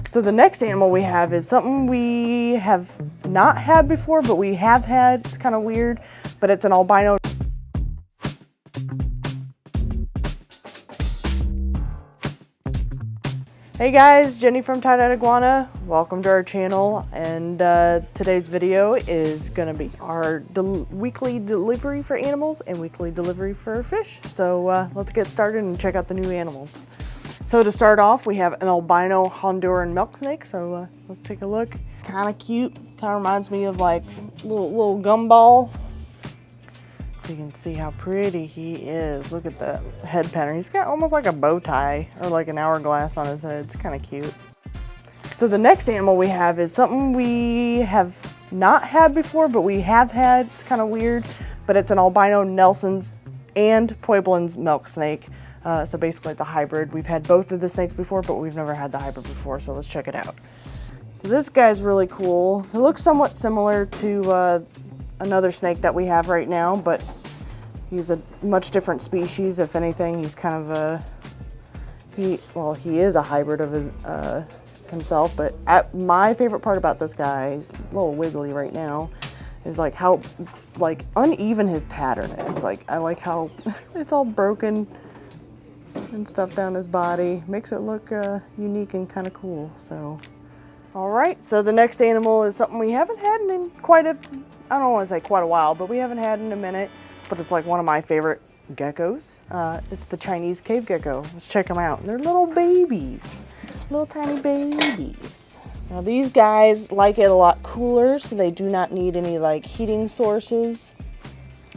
So the next animal we have is something we have not had before, but we have had. It's kind of weird, but it's an albino. Hey guys, Jenny from Tye-Dyed Iguana. Welcome to our channel, and today's video is gonna be our weekly delivery for animals and weekly delivery for fish. So let's get started and check out the new animals. So to start off, we have an albino Honduran milk snake. So let's take a look. Kind of cute. Kind of reminds me of like little gumball. So you can see how pretty he is. Look at the head pattern. He's got almost like a bow tie or like an hourglass on his head. It's kind of cute. So the next animal we have is something we have not had before, but we have had. It's kind of weird, but it's an albino Nelson's and Pueblan's milk snake. So basically it's a hybrid. We've had both of the snakes before, but we've never had the hybrid before, so let's check it out. So this guy's really cool. It looks somewhat similar to another snake that we have right now, but he's a much different species. If anything, he's kind of he is a hybrid of his himself, but my favorite part about this guy, he's a little wiggly right now, is like how uneven his pattern is. I like how it's all broken and stuff down his body. Makes it look unique and kind of cool. So, all right. So the next animal is something we haven't had in I don't want to say quite a while, but we haven't had in a minute. But it's like one of my favorite geckos. It's the Chinese cave gecko. Let's check them out. They're little babies, little tiny babies. Now these guys like it a lot cooler, so they do not need any like heating sources.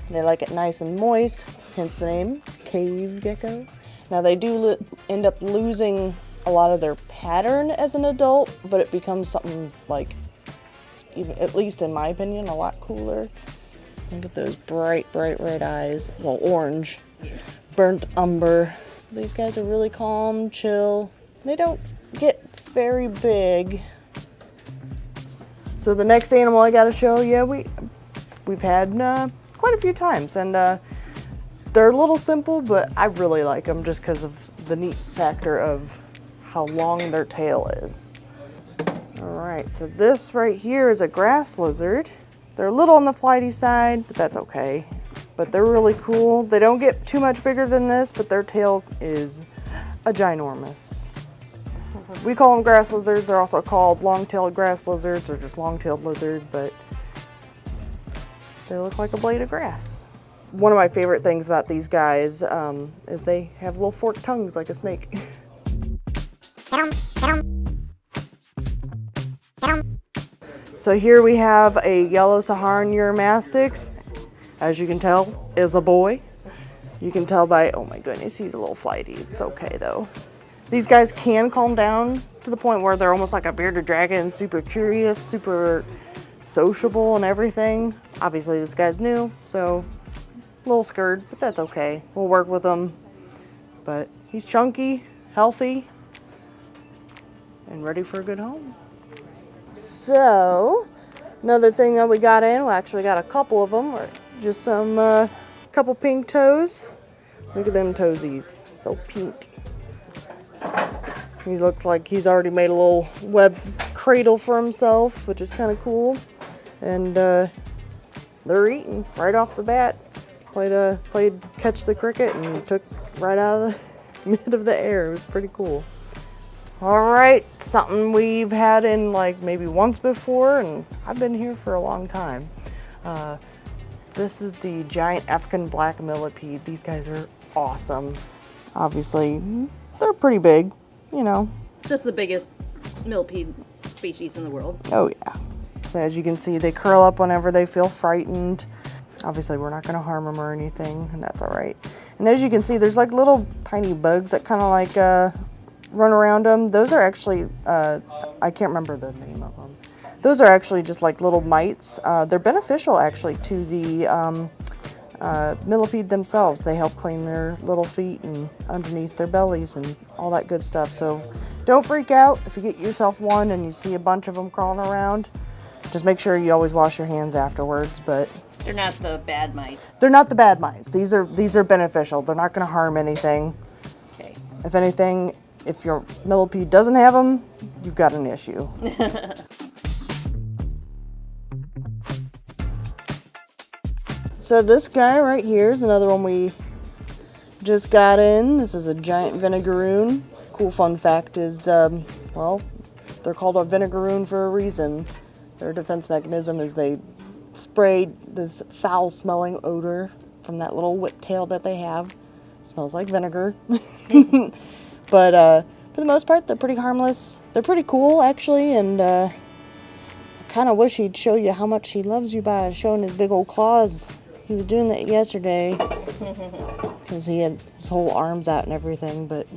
They like it nice and moist, hence the name cave gecko. Now they do end up losing a lot of their pattern as an adult, but it becomes something like, even at least in my opinion, a lot cooler. Look at those bright red eyes. Well, orange, burnt umber. These guys are really calm, chill. They don't get very big. So the next animal I gotta show you, we've had quite a few times, and they're a little simple, but I really like them just because of the neat factor of how long their tail is. All right, so this right here is a grass lizard. They're a little on the flighty side, but that's okay. But they're really cool. They don't get too much bigger than this, but their tail is a ginormous. We call them grass lizards. They're also called long-tailed grass lizards or just long-tailed lizard, but they look like a blade of grass. One of my favorite things about these guys is they have little forked tongues like a snake. So here we have a yellow Saharan Uromastyx. As you can tell, is a boy. You can tell by, oh my goodness, he's a little flighty. It's okay though. These guys can calm down to the point where they're almost like a bearded dragon, super curious, super sociable and everything. Obviously this guy's new, so a little scared, but that's okay. We'll work with him. But he's chunky, healthy, and ready for a good home. So, another thing that we got in, we actually got a couple of them, just some couple pink toes. Look at them toesies, so pink. He looks like he's already made a little web cradle for himself, which is kind of cool. And they're eating right off the bat. Played catch the cricket and took right out of the mid of the air. It was pretty cool. All right, something we've had in like maybe once before, and I've been here for a long time. This is the giant African black millipede. These guys are awesome. Obviously, they're pretty big, you know. Just the biggest millipede species in the world. Oh yeah. So as you can see, they curl up whenever they feel frightened. Obviously, we're not gonna harm them or anything, and that's all right. And as you can see, there's like little tiny bugs that kind of like run around them. Those are actually, I can't remember the name of them. Those are actually just like little mites. They're beneficial actually to the millipede themselves. They help clean their little feet and underneath their bellies and all that good stuff. So don't freak out if you get yourself one and you see a bunch of them crawling around. Just make sure you always wash your hands afterwards, but they're not the bad mites. They're not the bad mites. These are beneficial. They're not going to harm anything. Okay. If anything, if your millipede doesn't have them, you've got an issue. So this guy right here is another one we just got in. This is a giant vinegaroon. Cool fun fact is, well, they're called a vinegaroon for a reason. Their defense mechanism is they sprayed this foul-smelling odor from that little whiptail that they have. It smells like vinegar. But for the most part, they're pretty harmless. They're pretty cool, actually, and I kind of wish he'd show you how much he loves you by showing his big old claws. He was doing that yesterday because he had his whole arms out and everything, but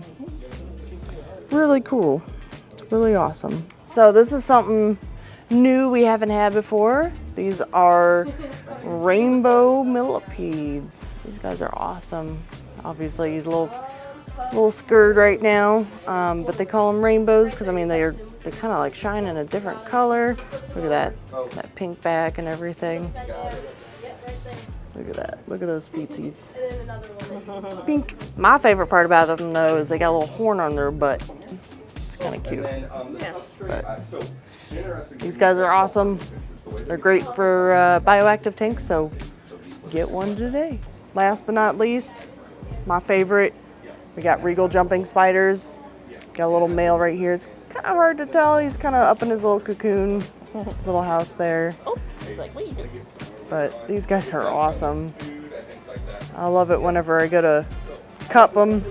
really cool. It's really awesome. So this is something new we haven't had before. These are rainbow millipedes. These guys are awesome. Obviously he's a little scared right now, but they call them rainbows because I mean they kind of like shine in a different color. Look at that pink back and everything. Look at that. Look at those feetsies. Pink. My favorite part about them though is they got a little horn on their butt. It's kind of cute. But these guys are awesome. They're great for bioactive tanks, so get one today. Last but not least, my favorite, we got regal jumping spiders. Got a little male right here. It's kind of hard to tell. He's kind of up in his little cocoon, his little house there. Oh, he's like, what are you doing? But these guys are awesome. I love it whenever I go to cup them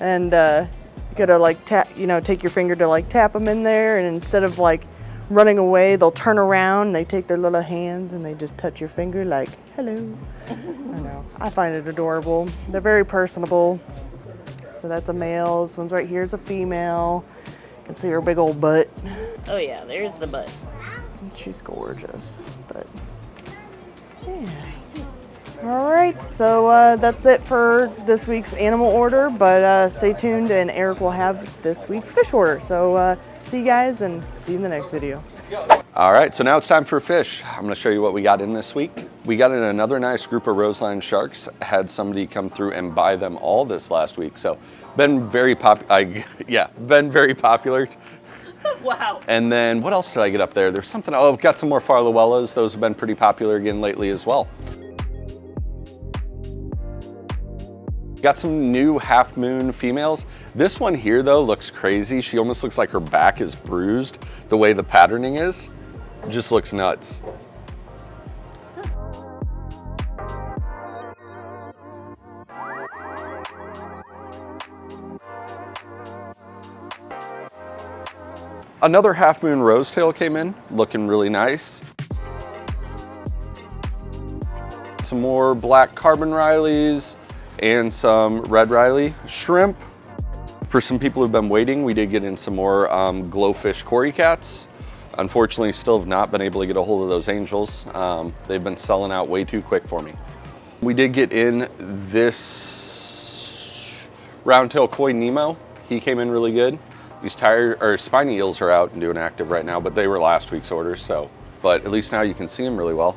and go to like tap, take your finger to like tap them in there, and instead of like running away, they'll turn around, they take their little hands and they just touch your finger like, hello. I know, I find it adorable. They're very personable. So that's a male. This one's right here is a female. You can see her big old butt. Oh yeah, there's the butt. She's gorgeous, but yeah. All right, so that's it for this week's animal order, but stay tuned and Eric will have this week's fish order. So see you guys and see you in the next video. All right, so now it's time for fish. I'm gonna show you what we got in this week. We got in another nice group of roseline sharks. Had somebody come through and buy them all this last week. So been very very popular. Wow. And then what else did I get up there? There's something, oh, I've got some more Farlowellas. Those have been pretty popular again lately as well. Got some new half moon females. This one here though looks crazy. She almost looks like her back is bruised the way the patterning is. Just looks nuts. Another half moon rosetail came in, looking really nice. Some more black carbon Rileys and some red Riley shrimp. For some people who've been waiting, we did get in some more glowfish cory cats. Unfortunately, still have not been able to get a hold of those angels. They've been selling out way too quick for me. We did get in this roundtail koi Nemo. He came in really good. These spiny eels are out and doing active right now, but they were last week's orders, so. But at least now you can see them really well.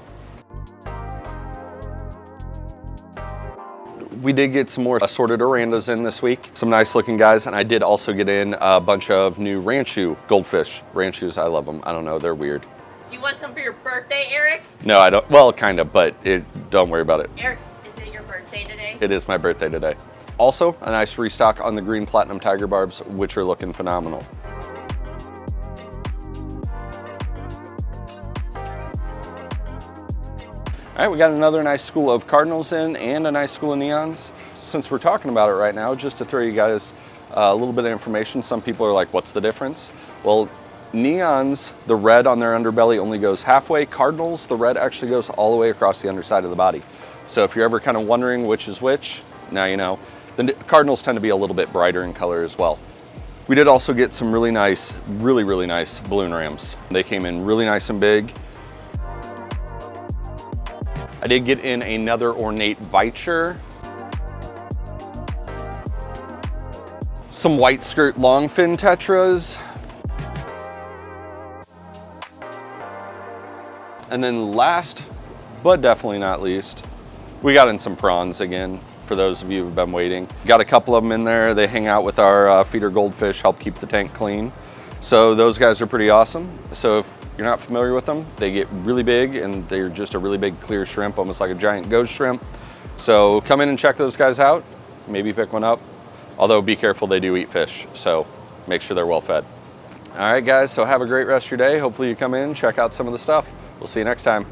We did get some more assorted orandas in this week. Some nice looking guys, and I did also get in a bunch of new Ranchu goldfish. Ranchus, I love them. I don't know, they're weird. Do you want some for your birthday, Eric? No, I don't. Well, kind of, but don't worry about it. Eric, is it your birthday today? It is my birthday today. Also, a nice restock on the green platinum tiger barbs, which are looking phenomenal. All right, we got another nice school of cardinals in and a nice school of neons. Since we're talking about it right now, just to throw you guys a little bit of information, some people are like, what's the difference? Well, neons, the red on their underbelly only goes halfway. Cardinals, the red actually goes all the way across the underside of the body. So if you're ever kind of wondering which is which, now you know. The cardinals tend to be a little bit brighter in color as well. We did also get some really nice, really nice balloon rams. They came in really nice and big. I did get in another ornate bichir. Some white skirt longfin tetras. And then last, but definitely not least, we got in some prawns again. for those of you who've been waiting. Got a couple of them in there. They hang out with our feeder goldfish, help keep the tank clean. So those guys are pretty awesome. So if you're not familiar with them, they get really big and they're just a really big clear shrimp, almost like a giant ghost shrimp. So come in and check those guys out. Maybe pick one up. Although be careful, they do eat fish. So make sure they're well fed. All right, guys, so have a great rest of your day. Hopefully you come in, check out some of the stuff. We'll see you next time.